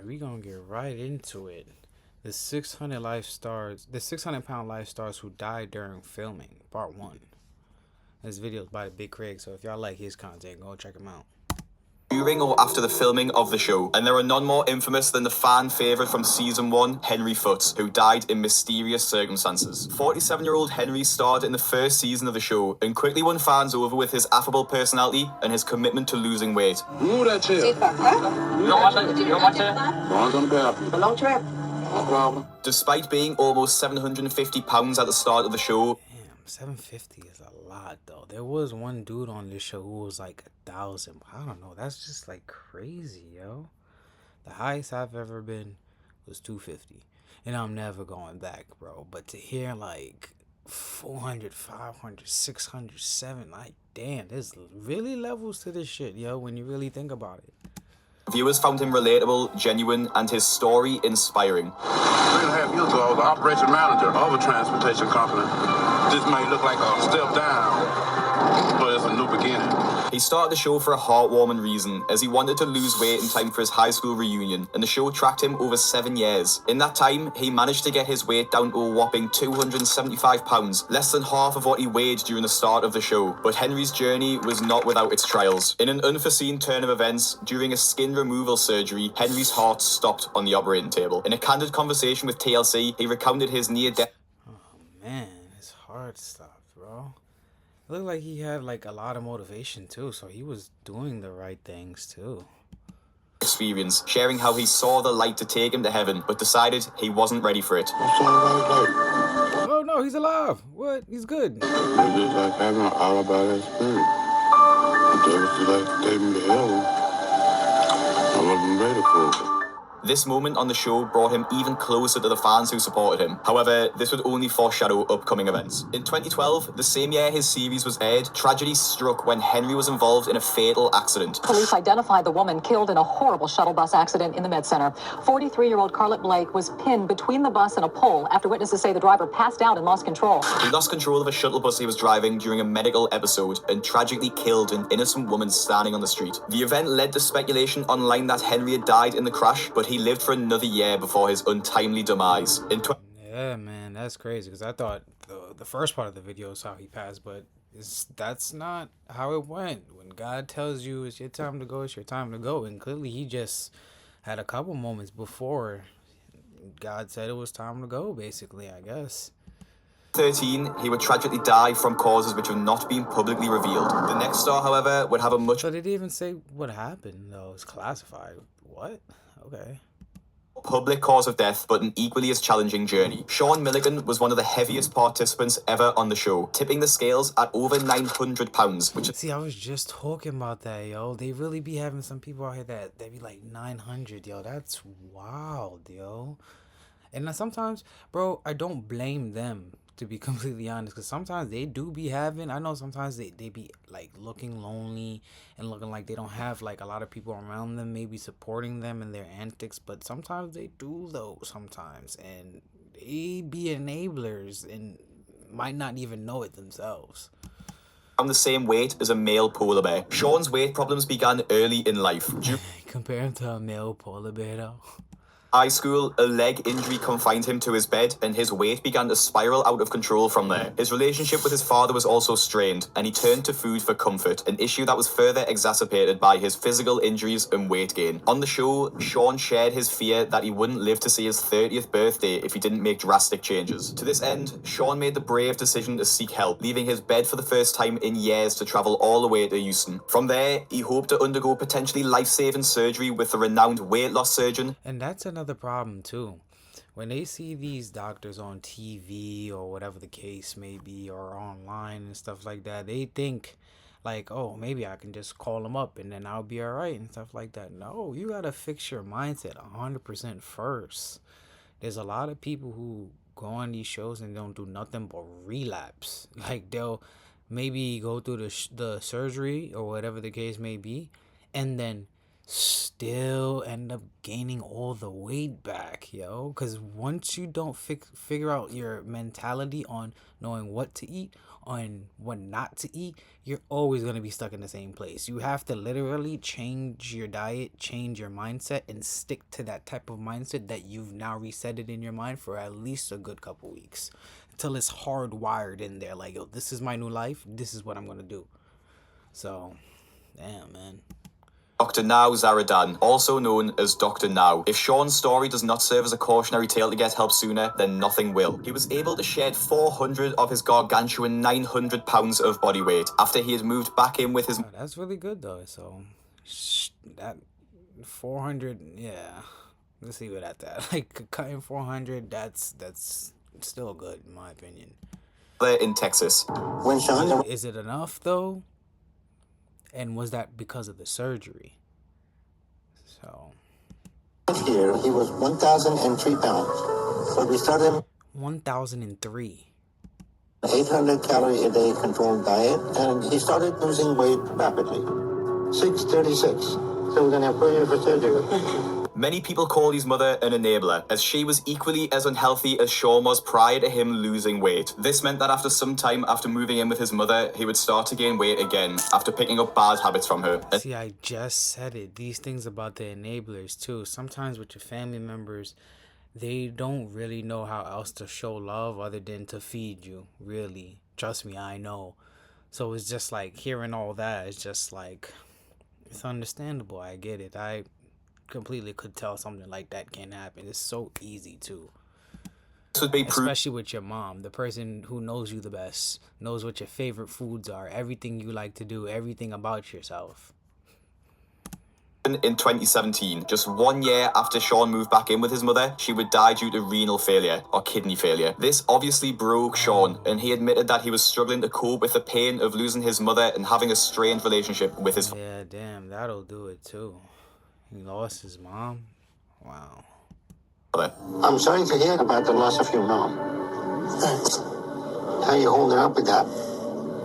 Alright, we gonna get right into it. The 600-pound life stars who died during filming, part one. This video is by the Big Craig, so if y'all like his content, go check him out. During or after the filming of the show, and there are none more infamous than the fan favourite from season 1, Henry Foote, who died in mysterious circumstances. 47-year-old Henry starred in the first season of the show and quickly won fans over with his affable personality and his commitment to losing weight. Move that chair. You don't want that? You don't want that? Mine's on the bathroom. A long trip. No problem. Despite being almost 750 pounds at the start of the show, Damn, 750 is a lot though. There was one dude on this show who was like 1,000. I don't know. That's just like crazy, yo. The highest I've ever been was 250, and I'm never going back, bro. But to hear like 400, 500, 600, 7, like damn, there's really levels to this shit, yo. When you really think about it. viewers found him relatable, genuine, and his story inspiring. 3.5 years ago, I was the operation manager of a transportation company. This may look like a step down, but it's a new beginning. He started the show for a heartwarming reason, as he wanted to lose weight in time for his high school reunion, and the show tracked him over 7 years. In that time, he managed to get his weight down to a whopping 275 pounds, less than half of what he weighed during the start of the show. But Henry's journey was not without its trials. In an unforeseen turn of events, during a skin removal surgery, Henry's heart stopped on the operating table. In a candid conversation with TLC, he recounted his near-death Man, his heart stopped, bro. It looked like he had like a lot of motivation too, so he was doing the right things too. experience, sharing how he saw the light to take him to heaven, but decided he wasn't ready for it. What's all like? Oh no, he's alive. What? He's good. It's just like having an all about that spirit. If they was to like take me to heaven, I wasn't ready for it. This moment on the show brought him even closer to the fans who supported him. However, this would only foreshadow upcoming events. In 2012, the same year his series was aired, tragedy struck when Henry was involved in a fatal accident. Police identified the woman killed in a horrible shuttle bus accident in the Med Center. 43-year-old Carlette Blake was pinned between the bus and a pole after witnesses say the driver passed out and lost control. He lost control of a shuttle bus he was driving during a medical episode and tragically killed an innocent woman standing on the street. The event led to speculation online that Henry had died in the crash, but he lived for another year before his untimely demise. Yeah, man, that's crazy. Because I thought the first part of the video is how he passed, but that's not how it went. When God tells you it's your time to go, it's your time to go. And clearly he just had a couple moments before God said it was time to go, basically, I guess. 13, he would tragically die from causes which have not been publicly revealed. The next star, however, would have a much So they didn't even say what happened, though. It's classified. What? Okay. public cause of death, but an equally as challenging journey. Sean Milligan was one of the heaviest participants ever on the show, tipping the scales at over 900 pounds, which See, I was just talking about that, yo. They really be having some people out here that they be like 900, yo. That's wild, yo. And then sometimes, bro, I don't blame them, to be completely honest, because sometimes they do be having, I know sometimes they be like looking lonely and looking like they don't have like a lot of people around them maybe supporting them in their antics, but sometimes they do though, sometimes, and they be enablers and might not even know it themselves. around the same weight as a male polar bear. Sean's weight problems began early in life. Compare him to a male polar bear though. High school, a leg injury confined him to his bed, and his weight began to spiral out of control from there. His relationship with his father was also strained, and he turned to food for comfort, an issue that was further exacerbated by his physical injuries and weight gain. On the show, Sean shared his fear that he wouldn't live to see his 30th birthday if he didn't make drastic changes. To this end, Sean made the brave decision to seek help, leaving his bed for the first time in years to travel all the way to Houston. From there, he hoped to undergo potentially life-saving surgery with the renowned weight loss surgeon. And that's another problem too. When they see these doctors on TV or whatever the case may be, or online and stuff like that, they think like, oh, maybe I can just call them up and then I'll be all right and stuff like that. No, you gotta fix your mindset 100% first. There's a lot of people who go on these shows and don't do nothing but relapse. Like they'll maybe go through the surgery or whatever the case may be, and then still end up gaining all the weight back, yo. Because once you don't figure out your mentality on knowing what to eat, on what not to eat, you're always going to be stuck in the same place. You have to literally change your diet, change your mindset, and stick to that type of mindset that you've now reset it in your mind for at least a good couple weeks until it's hardwired in there. Like, yo, this is my new life. This is what I'm going to do. So, damn, man. Dr. Now Zaradan, also known as Dr. Now. If Sean's story does not serve as a cautionary tale to get help sooner, then nothing will. He was able to shed 400 of his gargantuan 900 pounds of body weight after he had moved back in with his... Oh, that's really good, though. So, that 400, yeah. Let's leave it at that. Like, cutting 400, that's still good, in my opinion. ...in Texas. When Sean Is it enough, though? And was that because of the surgery? So, here, he was 1,003 pounds. So we started 1,003. 800 calorie a day controlled diet, and he started losing weight rapidly. 636. So we're going to have 4 years for surgery. Many people call his mother an enabler, as she was equally as unhealthy as Sean was prior to him losing weight. This meant that after some time after moving in with his mother, he would start to gain weight again, after picking up bad habits from her. See, I just said it. These things about the enablers, too. Sometimes with your family members, they don't really know how else to show love other than to feed you, really. Trust me, I know. So it's just like, hearing all that, it's just like, it's understandable. I get it. I completely could tell something like that can happen. It's so easy too, This would be especially with your mom, the person who knows you the best, knows what your favorite foods are, everything you like to do, everything about yourself. in 2017, just 1 year after Sean moved back in with his mother, she would die due to renal failure or kidney failure. This obviously broke Sean, and he admitted that he was struggling to cope with the pain of losing his mother and having a strained relationship with his Yeah, damn, that'll do it too. He lost his mom. Wow. father. I'm sorry to hear about the loss of your mom. Thanks. How you holding up with that?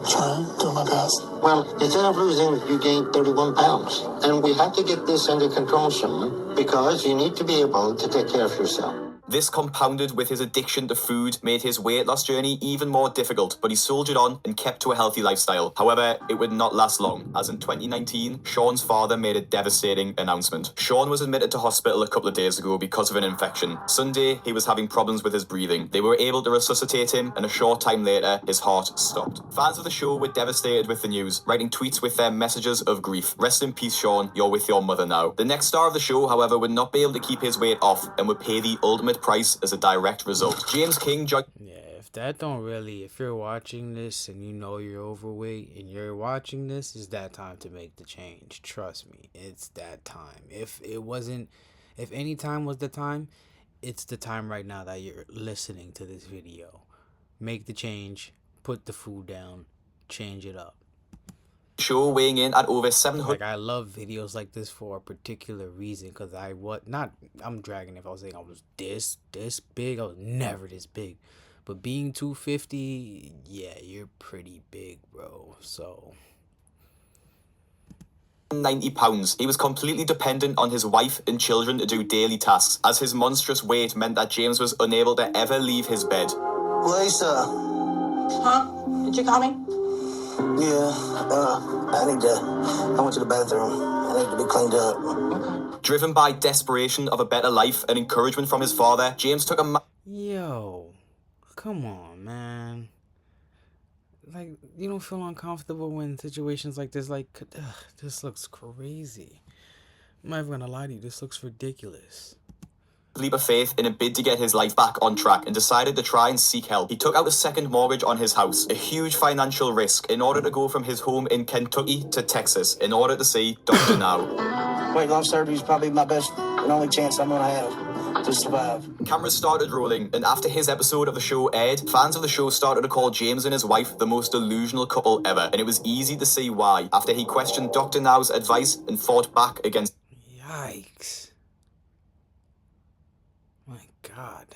Trying, doing my best. Well, instead of losing, you gained 31 pounds. And we have to get this under control soon because you need to be able to take care of yourself. This, compounded with his addiction to food, made his weight loss journey even more difficult, but he soldiered on and kept to a healthy lifestyle. However, it would not last long, as in 2019, Sean's father made a devastating announcement. Sean was admitted to hospital a couple of days ago because of an infection. Sunday, he was having problems with his breathing. They were able to resuscitate him, and a short time later, his heart stopped. Fans of the show were devastated with the news, writing tweets with their messages of grief. Rest in peace, Sean, you're with your mother now. The next star of the show, however, would not be able to keep his weight off and would pay the ultimate price as a direct result. James King joined... Yeah, if you're watching this and you know you're overweight and you're watching this, it's that time to make the change. Trust me, it's that time. If any time was the time, it's the time right now that you're listening to this video. Make the change, put the food down, change it up. show weighing in at over 700... Like, I love videos like this for a particular reason, because I'm dragging if I was saying I was this big. I was never this big. But being 250, yeah, you're pretty big, bro. So 90 pounds. He was completely dependent on his wife and children to do daily tasks, as his monstrous weight meant that James was unable to ever leave his bed. Lisa. Huh? Did you call me? Yeah, I went to the bathroom. I need to be cleaned up. Driven by desperation of a better life and encouragement from his father, James took a... Yo, come on, man. Like, you don't feel uncomfortable when situations like this, like, this looks crazy. I'm not even gonna lie to you, this looks ridiculous. leap of faith in a bid to get his life back on track and decided to try and seek help. He took out a second mortgage on his house, a huge financial risk, in order to go from his home in Kentucky to Texas in order to see Dr. Now. Weight loss surgery is probably my best and only chance I'm gonna have to survive. Cameras started rolling, and after his episode of the show aired, fans of the show started to call James and his wife the most delusional couple ever, and it was easy to see why, after he questioned Dr. Now's advice and fought back against... Yikes. My God.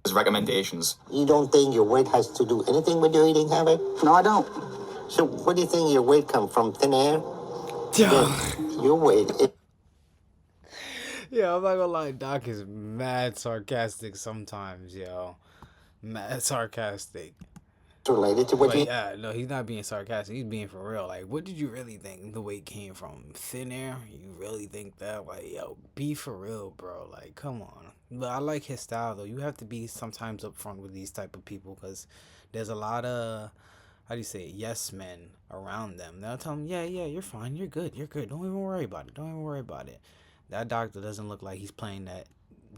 ...his recommendations. You don't think your weight has to do anything with your eating habit? No, I don't. So where do you think your weight come from? Thin air? Your weight... Yeah, I'm not gonna lie, Doc is mad sarcastic sometimes, yo. Mad sarcastic. related to what But you... yeah, no, he's not being sarcastic. He's being for real. Like, what did you really think the weight came from? Thin air? You really think that? Like, yo, be for real, bro. Like, come on. But I like his style, though. You have to be sometimes upfront with these type of people because there's a lot of, how do you say it, yes men around them. They'll tell them, yeah, you're fine. You're good. You're good. Don't even worry about it. Don't even worry about it. That doctor doesn't look like he's playing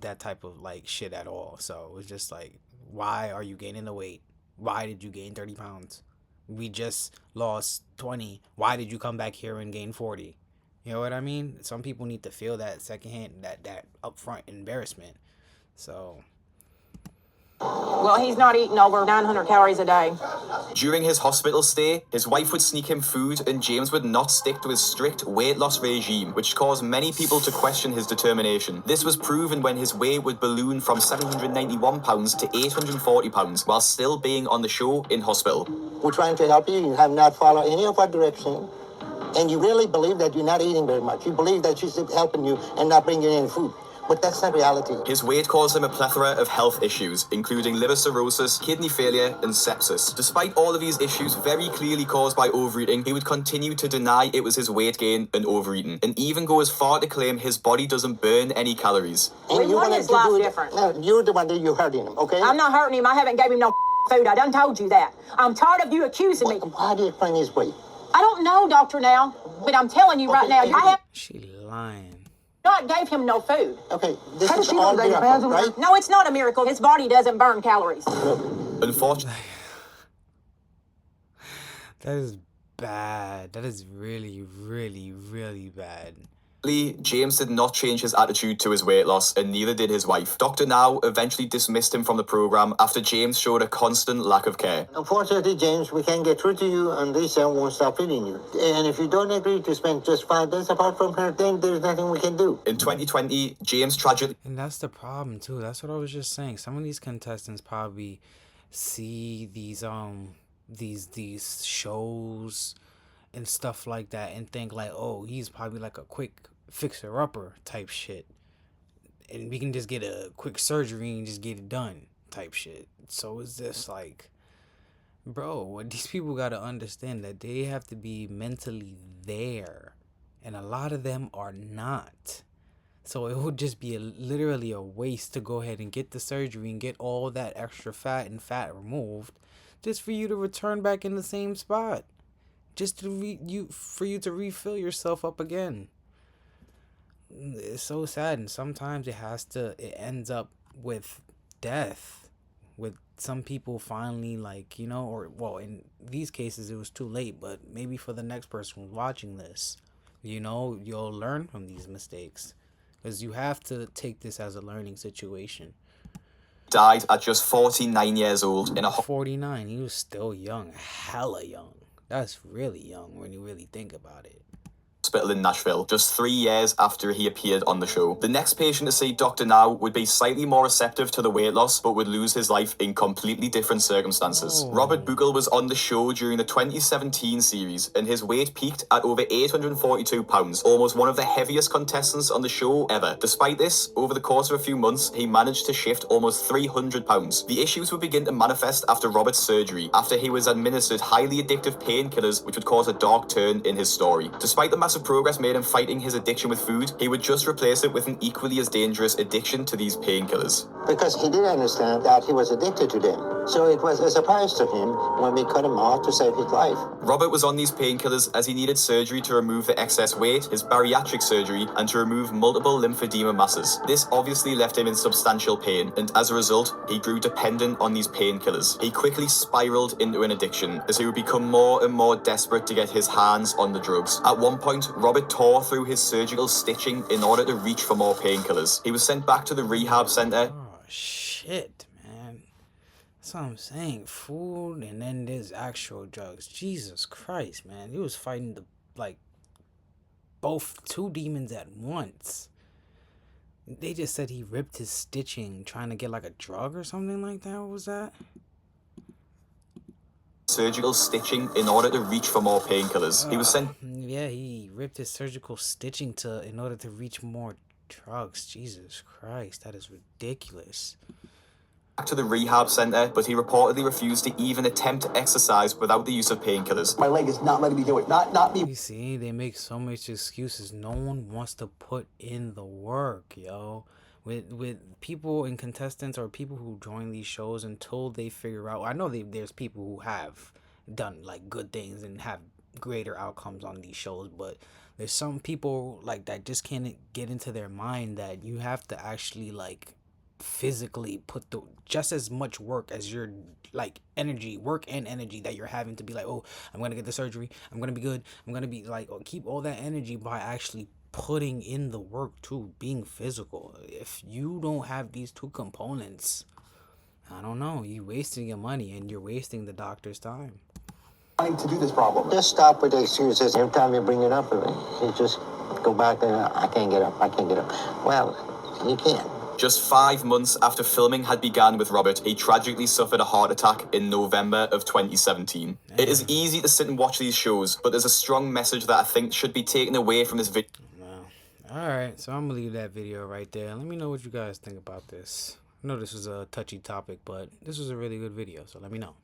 that type of, like, shit at all. So it's just like, why are you gaining the weight? Why did you gain 30 pounds? We just lost 20. Why did you come back here and gain 40? You know what I mean? Some people need to feel that secondhand, that upfront embarrassment. So Well, he's not eating over 900 calories a day. During his hospital stay, his wife would sneak him food and James would not stick to his strict weight loss regime, which caused many people to question his determination. This was proven when his weight would balloon from £791 to £840 while still being on the show in hospital. We're trying to help you. You have not followed any of our direction. And you really believe that you're not eating very much. You believe that she's helping you and not bringing in food. But that's not reality. His weight caused him a plethora of health issues, including liver cirrhosis, kidney failure, and sepsis. Despite all of these issues very clearly caused by overeating, he would continue to deny it was his weight gain and overeating, and even go as far to claim his body doesn't burn any calories. And you What wanted is to life do it- different? No, you're the one that you're hurting him, okay? I'm not hurting him. I haven't gave him no food. I done told you that. I'm tired of you accusing me. How do you explain his weight? I don't know, doctor, now, but I'm telling you right now, I have she lying. not gave him no food. Okay, this How does is she all know that he miracle, has right? No, it's not a miracle. His body doesn't burn calories. Unfortunately, That is bad. That is really, really, really bad. James did not change his attitude to his weight loss, and neither did his wife. Dr. Now eventually dismissed him from the program after James showed a constant lack of care. Unfortunately, James, we can't get through to you, and Lisa won't stop feeding you. And if you don't agree to spend just 5 days apart from her, then there's nothing we can do. In 2020, James tragically And that's the problem too. That's what I was just saying. Some of these contestants probably see these shows and stuff like that and think like, oh, he's probably like a quick fixer-upper type shit. And we can just get a quick surgery and just get it done type shit. So it's just like, bro, what these people got to understand that they have to be mentally there. And a lot of them are not. So it would just be literally a waste to go ahead and get the surgery and get all that extra fat and fat removed just for you to return back in the same spot. Just to for you to refill yourself up again. It's so sad, and sometimes it ends up with death. With some people finally, like, you know, or well, in these cases it was too late, but maybe for the next person who's watching this, you know, you'll learn from these mistakes. Because you have to take this as a learning situation. died at just 49 years old in a 49, he was still young, hella young. That's really young when you really think about it. hospital in Nashville, just 3 years after he appeared on the show. The next patient to see Dr. Now would be slightly more receptive to the weight loss, but would lose his life in completely different circumstances. Robert Buchel was on the show during the 2017 series, and his weight peaked at over 842 pounds, almost one of the heaviest contestants on the show ever. Despite this, over the course of a few months, he managed to shift almost 300 pounds. The issues would begin to manifest after Robert's surgery, after he was administered highly addictive painkillers, which would cause a dark turn in his story. Despite the massive progress made in fighting his addiction with food, he would just replace it with an equally as dangerous addiction to these painkillers. Because he did understand that he was addicted to them. So it was a surprise to him when we cut him off to save his life. Robert was on these painkillers as he needed surgery to remove the excess weight, his bariatric surgery, and to remove multiple lymphedema masses. This obviously left him in substantial pain, and as a result, he grew dependent on these painkillers. He quickly spiraled into an addiction, as he would become more and more desperate to get his hands on the drugs. At one point, Robert tore through his surgical stitching in order to reach for more painkillers. He was sent back to the rehab center. Oh, shit, man. That's what I'm saying. Food and then there's actual drugs. Jesus Christ, man. He was fighting two demons at once. They just said he ripped his stitching trying to get like a drug or something like that. What was that? Surgical stitching in order to reach for more painkillers. He was sent Yeah, he ripped his surgical stitching in order to reach more drugs. Jesus Christ, that is ridiculous. to the rehab center, but he reportedly refused to even attempt to exercise without the use of painkillers. My leg is not letting me do it. Not me. You see, they make so much excuses. No one wants to put in the work, yo. With people and contestants or people who join these shows until they figure out. I know there's people who have done like good things and have greater outcomes on these shows, but there's some people like that just can't get into their mind that you have to actually like physically put the just as much work as your like work and energy that you're having to be like, oh, I'm gonna get the surgery, I'm gonna be good, I'm gonna be like, keep all that energy by actually putting in the work too, being physical. If you don't have these two components, I don't know, you're wasting your money and you're wasting the doctor's time. Wanting to do this problem. Just stop with the excuses. Every time you bring it up, you just go back and I can't get up. Well, you can't. Just 5 months after filming had begun with Robert, he tragically suffered a heart attack in November of 2017. It is easy to sit and watch these shows, but there's a strong message that I think should be taken away from this video. Alright, so I'm gonna leave that video right there. Let me know what you guys think about this. I know this was a touchy topic, but this was a really good video, so let me know.